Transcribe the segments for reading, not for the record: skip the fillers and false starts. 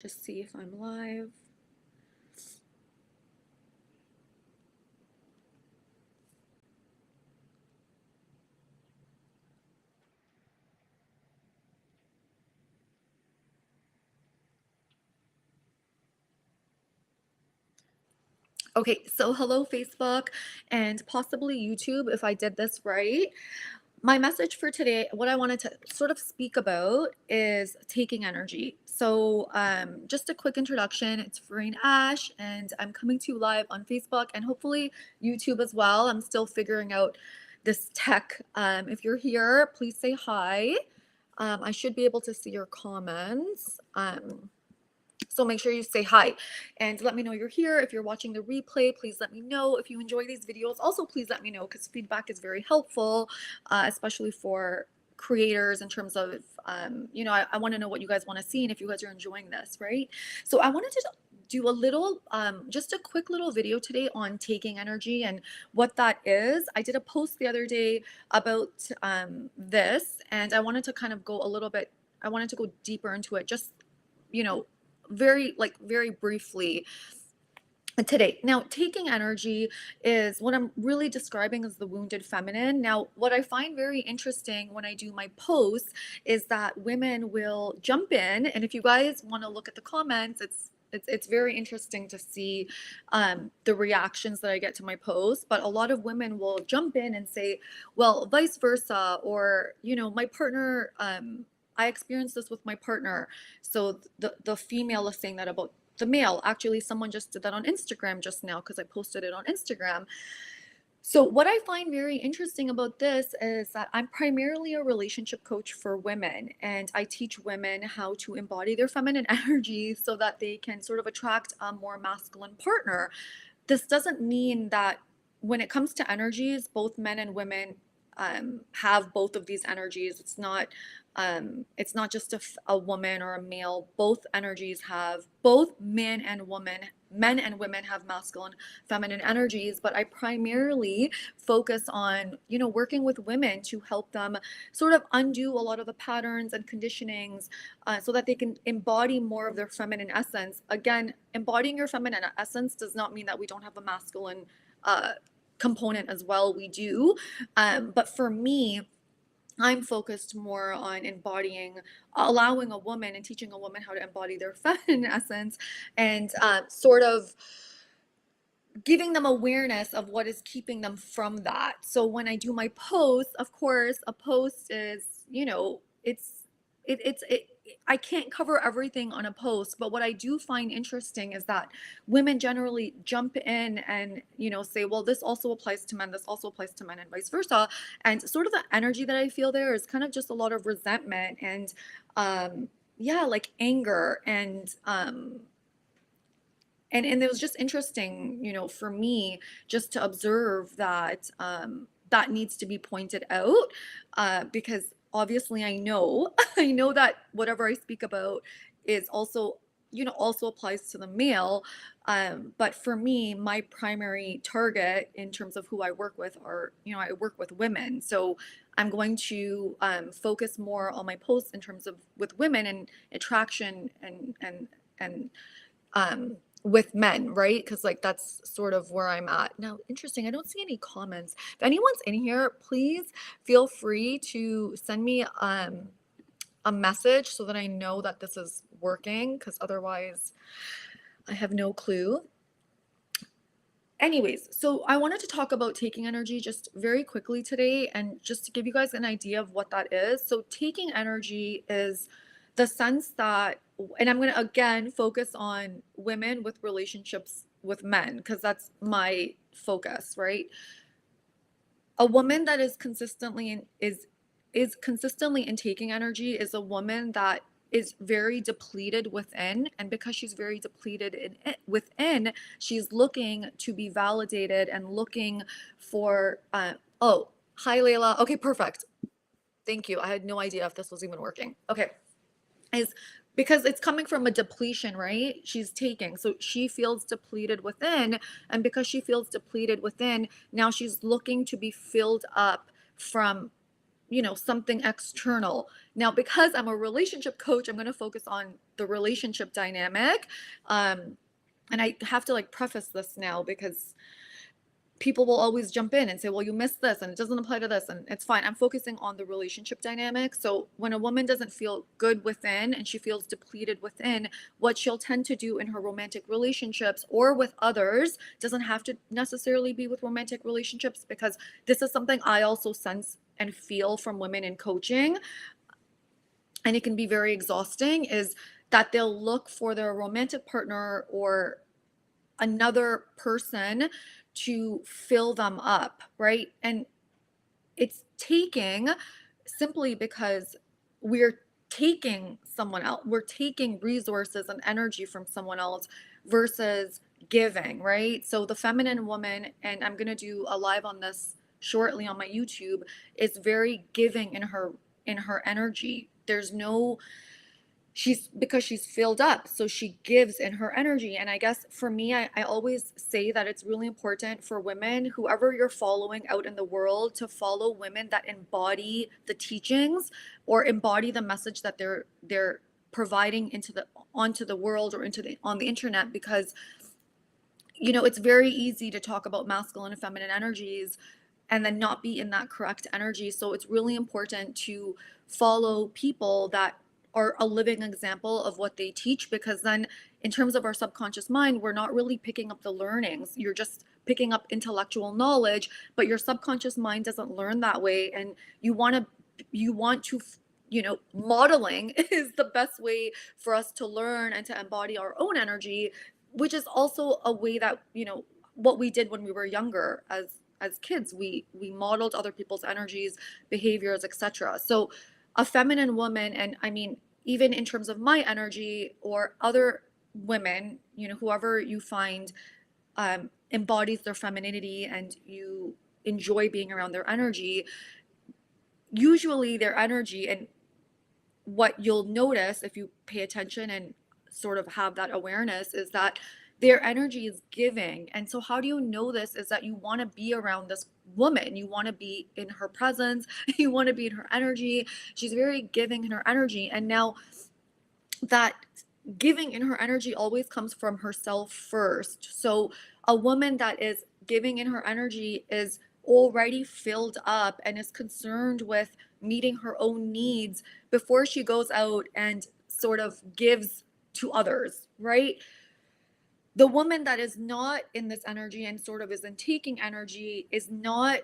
Just see if I'm live. Okay, so hello Facebook and possibly YouTube if I did this right. My message for today, what I wanted to sort of speak about is taking energy. So, just a quick introduction. It's Fareen Ash, and I'm coming to you live on Facebook and hopefully YouTube as well. I'm still figuring out this tech. If you're here, please say hi. I should be able to see your comments. So make sure you say hi and let me know you're here. If you're watching the replay, please let me know. If you enjoy these videos, also please let me know because feedback is very helpful, especially for creators in terms of, I want to know what you guys want to see and if you guys are enjoying this, right? So I wanted to do a little, just a quick little video today on taking energy and what that is. I did a post the other day about this and I wanted to kind of go a little bit, I wanted to go deeper into it, just, you know, very briefly today. Now, taking energy is what I'm really describing as the wounded feminine. Now, what I find very interesting when I do my posts is that women will jump in, and if you guys want to look at the comments, it's very interesting to see the reactions that I get to my posts. But a lot of women will jump in and say, well, vice versa, or my partner. I experienced this with my partner. So the female is saying that about the male. Actually, someone just did that on Instagram just now because I posted it on Instagram. So, what I find very interesting about this is that I'm primarily a relationship coach for women, and I teach women how to embody their feminine energy so that they can sort of attract a more masculine partner. This doesn't mean that when it comes to energies, both men and women have both of these energies. It's not just a woman or a male. Both energies have both men and women have masculine, feminine energies. But I primarily focus on working with women to help them sort of undo a lot of the patterns and conditionings, so that they can embody more of their feminine essence. Again, embodying your feminine essence does not mean that we don't have a masculine uh, component as well. We do, but for me, I'm focused more on embodying, allowing a woman and teaching a woman how to embody their feminine essence, and sort of giving them awareness of what is keeping them from that. So when I do my posts, of course, a post is, it's I can't cover everything on a post, but what I do find interesting is that women generally jump in and, say, well, this also applies to men, this also applies to men, and vice versa. And sort of the energy that I feel there is kind of just a lot of resentment and, yeah, like anger and it was just interesting, for me just to observe that that needs to be pointed out, because obviously I know I know that whatever I speak about is also also applies to the male, but for me, my primary target in terms of who I work with are I work with women, so I'm going to focus more on my posts in terms of with women and attraction and with men, right? Because like that's sort of where I'm at now. Interesting, I don't see any comments. If anyone's in here, please feel free to send me a message so that I know that this is working, because otherwise I have no clue. Anyways, so I wanted to talk about taking energy just very quickly today and just to give you guys an idea of what that is. So taking energy is the sense that, and I'm going to again focus on women with relationships with men because that's my focus, right? A woman that is consistently in taking energy is a woman that is very depleted within, and because she's very depleted within, she's looking to be validated and looking for oh, hi Layla. Okay, perfect. Thank you. I had no idea if this was even working. Okay. Is because it's coming from a depletion, right? She's taking. So she feels depleted within. And because she feels depleted within, now she's looking to be filled up from, something external. Now, because I'm a relationship coach, I'm going to focus on the relationship dynamic. And I have to like preface this now because people will always jump in and say, well, you missed this and it doesn't apply to this, and it's fine. I'm focusing on the relationship dynamic. So when a woman doesn't feel good within and she feels depleted within, what she'll tend to do in her romantic relationships or with others, doesn't have to necessarily be with romantic relationships, because this is something I also sense and feel from women in coaching, and it can be very exhausting, is that they'll look for their romantic partner or another person to fill them up, right? And it's taking, simply because we're taking someone else, we're taking resources and energy from someone else versus giving, right? So the feminine woman, and I'm going to do a live on this shortly on my YouTube, is very giving in her energy. There's no, she's, because she's filled up, so she gives in her energy. And I guess for me, I always say that it's really important for women, whoever you're following out in the world, to follow women that embody the teachings or embody the message that they're providing into the, onto the world, or into the, on the internet. Because it's very easy to talk about masculine and feminine energies and then not be in that correct energy. So it's really important to follow people that are a living example of what they teach, because then in terms of our subconscious mind, we're not really picking up the learnings. You're just picking up intellectual knowledge, but your subconscious mind doesn't learn that way. And you want to modeling is the best way for us to learn and to embody our own energy, which is also a way that what we did when we were younger as kids. We modeled other people's energies, behaviors, etc. So a feminine woman, and I mean, even in terms of my energy or other women, whoever you find embodies their femininity and you enjoy being around their energy, usually their energy, and what you'll notice if you pay attention and sort of have that awareness, is that their energy is giving. And so how do you know this? Is that you want to be around this woman, you want to be in her presence, you want to be in her energy. She's very giving in her energy. And now that giving in her energy always comes from herself first. So a woman that is giving in her energy is already filled up and is concerned with meeting her own needs before she goes out and sort of gives to others, right? The woman that is not in this energy and sort of isn't taking energy is not,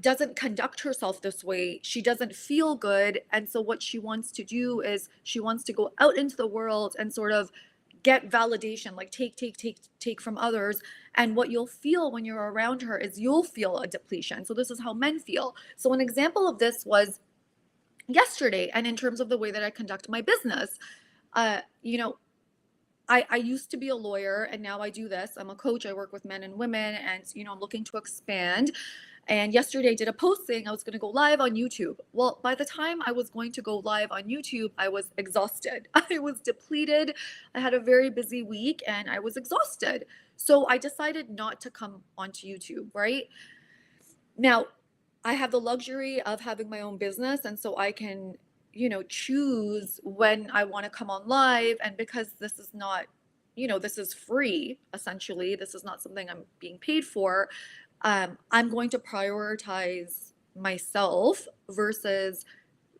doesn't conduct herself this way. She doesn't feel good. And so what she wants to do is she wants to go out into the world and sort of get validation, like take from others. And what you'll feel when you're around her is you'll feel a depletion. So this is how men feel. So an example of this was yesterday, and in terms of the way that I conduct my business, uh, you know, I used to be a lawyer, and now I do this. I'm a coach. I work with men and women, and I'm looking to expand. And yesterday I did a post saying I was going to go live on YouTube. Well, by the time I was going to go live on YouTube, I was exhausted. I was depleted. I had a very busy week and I was exhausted. So I decided not to come onto YouTube, right? Now, I have the luxury of having my own business, and so I can choose when I want to come on live. And because this is not, this is free, essentially, this is not something I'm being paid for, I'm going to prioritize myself versus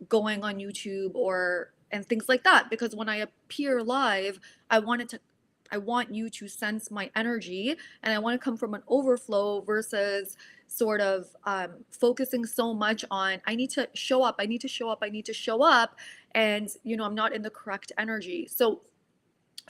going on YouTube or and things like that. Because when I appear live, I want you to sense my energy, and I want to come from an overflow versus sort of focusing so much on I need to show up, I need to show up, I need to show up, and I'm not in the correct energy. So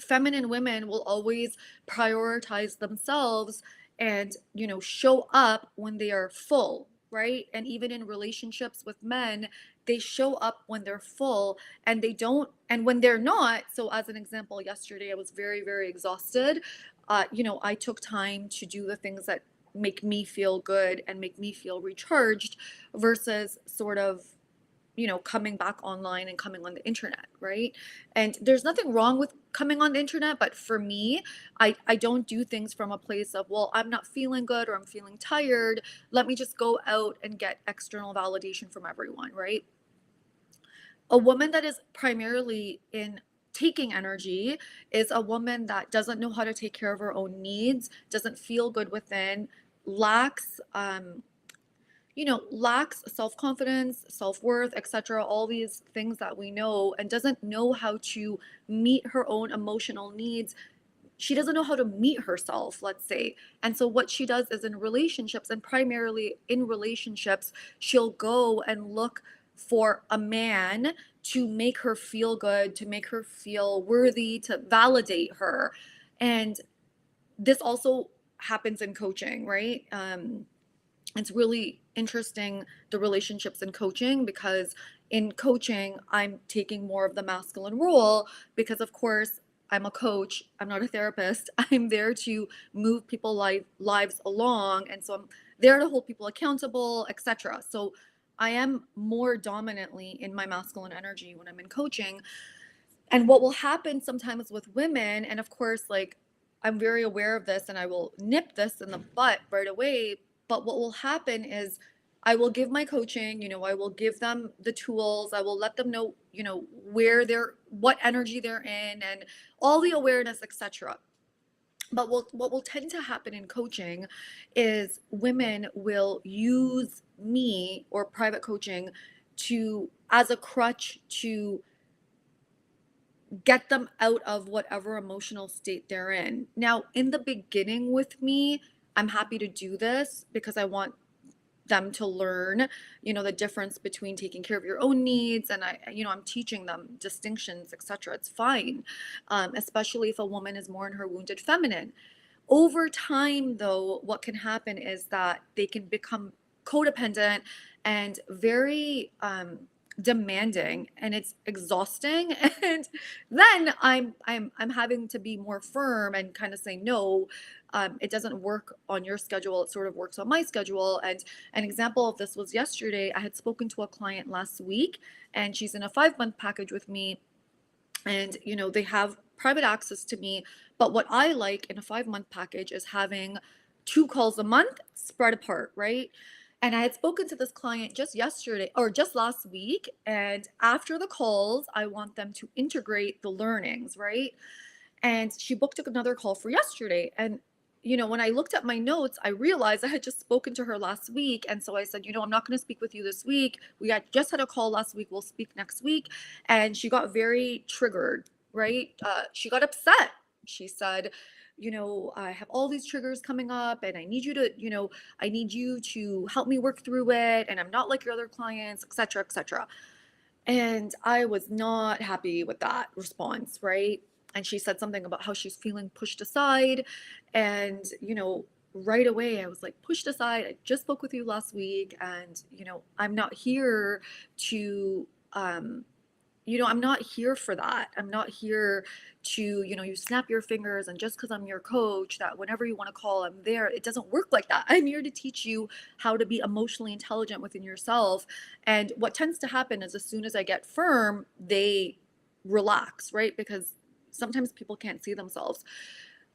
feminine women will always prioritize themselves and show up when they are full, right? And even in relationships with men, they show up when they're full, and they don't, and when they're not. So as an example, yesterday I was very, very exhausted. I took time to do the things that make me feel good and make me feel recharged versus sort of coming back online and coming on the internet, right? And there's nothing wrong with coming on the internet, but for me, I don't do things from a place of, well, I'm not feeling good or I'm feeling tired. Let me just go out and get external validation from everyone, right? A woman that is primarily in taking energy is a woman that doesn't know how to take care of her own needs, doesn't feel good within, lacks lacks self-confidence, self-worth, etc., all these things that we know, and doesn't know how to meet her own emotional needs. She doesn't know how to meet herself, let's say. And so what she does is in relationships, and primarily in relationships, she'll go and look for a man to make her feel good, to make her feel worthy, to validate her. And this also happens in coaching, right? It's really interesting, the relationships in coaching, because in coaching I'm taking more of the masculine role, because of course I'm a coach, I'm not a therapist. I'm there to move people lives along, and so I'm there to hold people accountable, etc. So I am more dominantly in my masculine energy when I'm in coaching. And what will happen sometimes with women, and of course, like, I'm very aware of this and I will nip this in the butt right away. But what will happen is I will give my coaching, I will give them the tools, I will let them know, where what energy they're in, and all the awareness, etc. But what will tend to happen in coaching is women will use me or private coaching to as a crutch to get them out of whatever emotional state they're in. Now, in the beginning with me, I'm happy to do this because I want them to learn, the difference between taking care of your own needs, and I'm teaching them distinctions, etc. It's fine, especially if a woman is more in her wounded feminine. Over time, though, what can happen is that they can become codependent and very demanding, and it's exhausting. And then I'm having to be more firm and kind of say no. It doesn't work on your schedule, it sort of works on my schedule. And an example of this was yesterday. I had spoken to a client last week, and she's in a 5-month package with me, and they have private access to me. But what I like in a 5-month package is having 2 calls a month spread apart, right? And I had spoken to this client just yesterday or just last week, and after the calls I want them to integrate the learnings, right? And she booked another call for yesterday. And when I looked at my notes, I realized I had just spoken to her last week. And so I said, I'm not going to speak with you this week. We had just had a call last week. We'll speak next week. And she got very triggered, right? She got upset. She said, I have all these triggers coming up, and I need you to, I need you to help me work through it. And I'm not like your other clients, etc., etc. And I was not happy with that response, right? And she said something about how she's feeling pushed aside. And, right away I was like, pushed aside? I just spoke with you last week, and, I'm not here to, I'm not here for that. I'm not here to, you snap your fingers, and just because I'm your coach, that whenever you want to call, I'm there. It doesn't work like that. I'm here to teach you how to be emotionally intelligent within yourself. And what tends to happen is as soon as I get firm, they relax, right? Because sometimes people can't see themselves.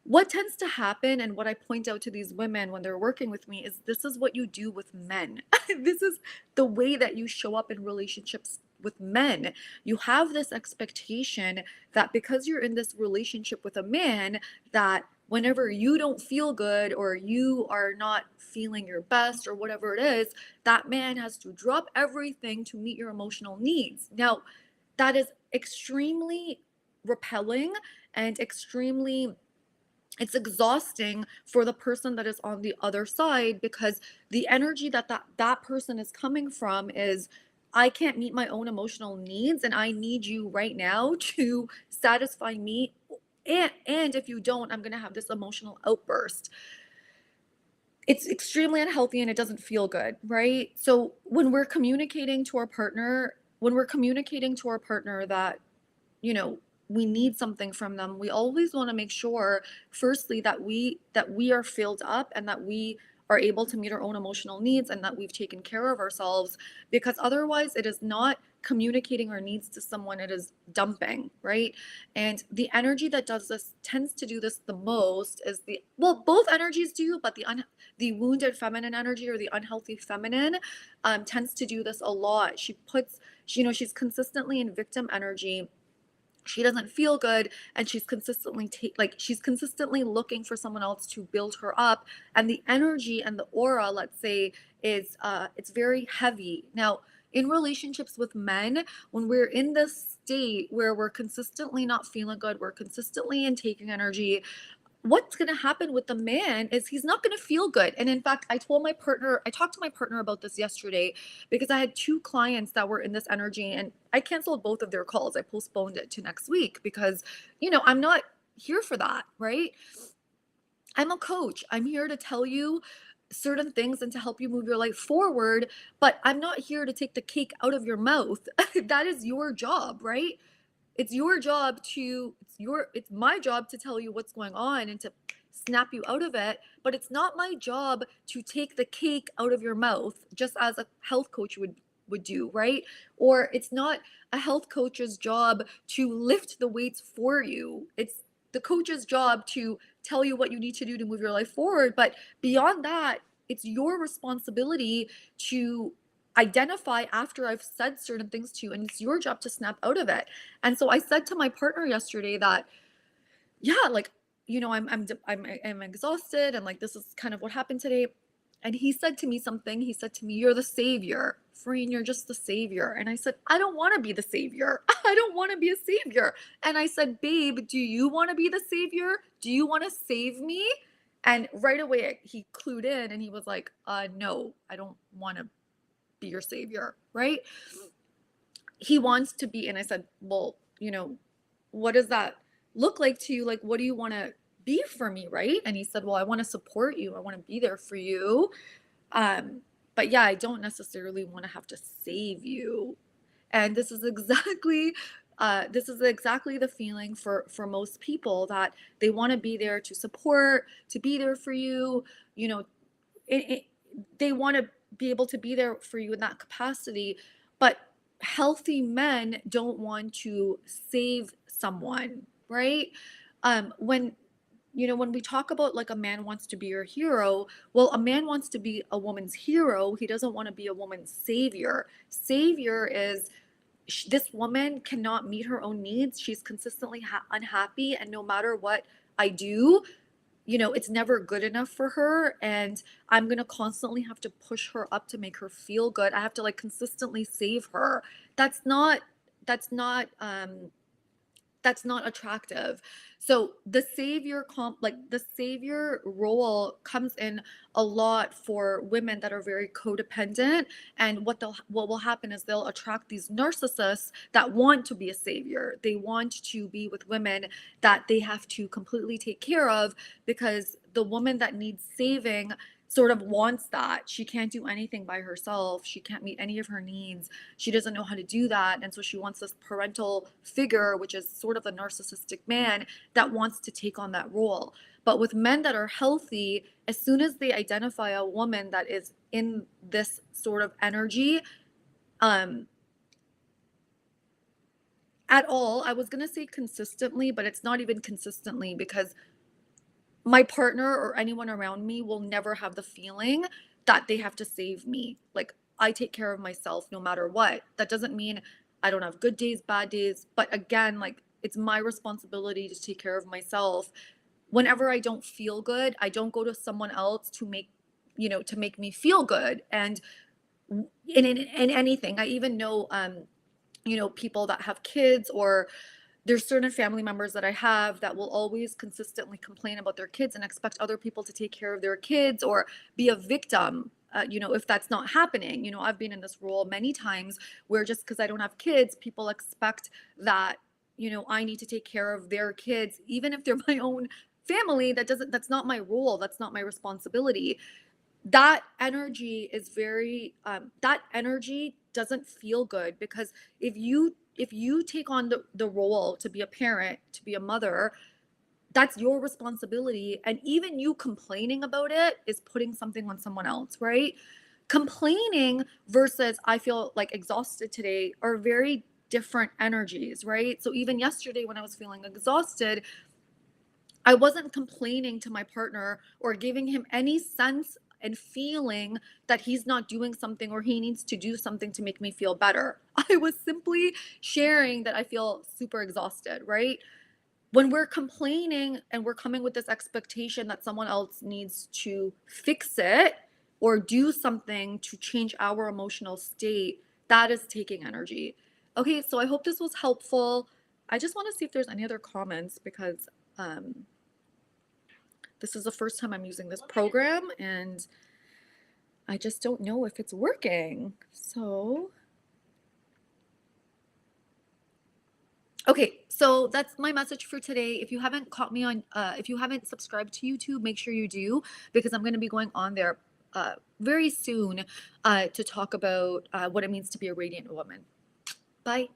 What tends to happen, and what I point out to these women when they're working with me, is this is what you do with men. This is the way that you show up in relationships with men. You have this expectation that because you're in this relationship with a man, that whenever you don't feel good or you are not feeling your best or whatever it is, that man has to drop everything to meet your emotional needs. Now, that is extremely repelling and extremely, it's exhausting for the person that is on the other side, because the energy that person is coming from is, I can't meet my own emotional needs, and I need you right now to satisfy me. And if you don't, I'm going to have this emotional outburst. It's extremely unhealthy and it doesn't feel good, right? So when we're communicating to our partner, that, you know, we need something from them, we always want to make sure, firstly, that we are filled up, and that we are able to meet our own emotional needs, and that we've taken care of ourselves. Because otherwise it is not communicating our needs to someone, it is dumping, right? And the energy that does this, tends to do this the most, is both energies do, but the wounded feminine energy, or the unhealthy feminine, tends to do this a lot. She's consistently in victim energy. she doesn't feel good, and she's consistently she's consistently looking for someone else to build her up, and the energy and the aura, let's say, is it's very heavy. Now, in relationships with men, when we're in this state where we're consistently not feeling good, we're consistently in taking energy, what's going to happen with the man is he's not going to feel good. And in fact, I talked to my partner about this yesterday because I had two clients that were in this energy, and I canceled both of their calls. I postponed it to next week because, I'm not here for that, right? I'm a coach. I'm here to tell you certain things and to help you move your life forward, but I'm not here to take the cake out of your mouth. That is your job, right? It's your job to it's my job to tell you what's going on and to snap you out of it, but it's not my job to take the cake out of your mouth, just as a health coach would do, right? Or it's not a health coach's job to lift the weights for you. It's the coach's job to tell you what you need to do to move your life forward, but beyond that, it's your responsibility to identify after I've said certain things to you, and it's your job to snap out of it. And so I said to my partner yesterday that, yeah, like, I'm exhausted, and like this is kind of what happened today. And he said to me something. He said to me, "You're the savior, Fareen. You're just the savior." And I said, "I don't want to be the savior. I don't want to be a savior." And I said, "Babe, do you want to be the savior? Do you want to save me?" And right away he clued in, and he was like, "No, I don't want to be your savior," right? He wants to be. And I said, "Well, what does that look like to you? Like, what do you want to be for me?" Right? And he said, "Well, I want to support you. I want to be there for you. Um, but yeah, I don't necessarily want to have to save you." And this is exactly the feeling for most people, that they want to be there to support, to be there for you. You know, it, they want to be able to be there for you in that capacity, but healthy men don't want to save someone, right? When when we talk about like a man wants to be your hero, well, a man wants to be a woman's hero. He doesn't want to be a woman's savior. Savior is, this woman cannot meet her own needs. She's consistently unhappy, and no matter what I do, it's never good enough for her, and I'm going to constantly have to push her up to make her feel good. I have to like consistently save her. That's not that's not that's not attractive. So the savior role comes in a lot for women that are very codependent, and what will happen is they'll attract these narcissists that want to be a savior. They want to be with women that they have to completely take care of, because the woman that needs saving sort of wants that. She can't do anything by herself. She can't meet any of her needs. She doesn't know how to do that. And so she wants this parental figure, which is sort of a narcissistic man that wants to take on that role. But with men that are healthy, as soon as they identify a woman that is in this sort of energy, at all, I was going to say consistently, but it's not even consistently, because my partner or anyone around me will never have the feeling that they have to save me. Like, I take care of myself no matter what. That doesn't mean I don't have good days, bad days, but again, like, it's my responsibility to take care of myself. Whenever I don't feel good, I don't go to someone else to make me feel good. And in anything, I even know people that have kids, or there's certain family members that I have that will always consistently complain about their kids and expect other people to take care of their kids, or be a victim. If that's not happening. I've been in this role many times where, just because I don't have kids, people expect that I need to take care of their kids, even if they're my own family. That's not my role. That's not my responsibility. That energy is very that energy doesn't feel good, because if you take on the role to be a parent, to be a mother, that's your responsibility. And even you complaining about it is putting something on someone else, right? Complaining versus I feel like exhausted today are very different energies, right? So even yesterday when I was feeling exhausted, I wasn't complaining to my partner or giving him any sense and feeling that he's not doing something or he needs to do something to make me feel better. I was simply sharing that I feel super exhausted, right? When we're complaining and we're coming with this expectation that someone else needs to fix it or do something to change our emotional state, that is taking energy. Okay, so I hope this was helpful. I just want to see if there's any other comments because um, this is the first time I'm using this program and I just don't know if it's working. So okay, so that's my message for today. If you haven't caught me on, if you haven't subscribed to YouTube, make sure you do because I'm going to be going on there very soon to talk about what it means to be a radiant woman. Bye.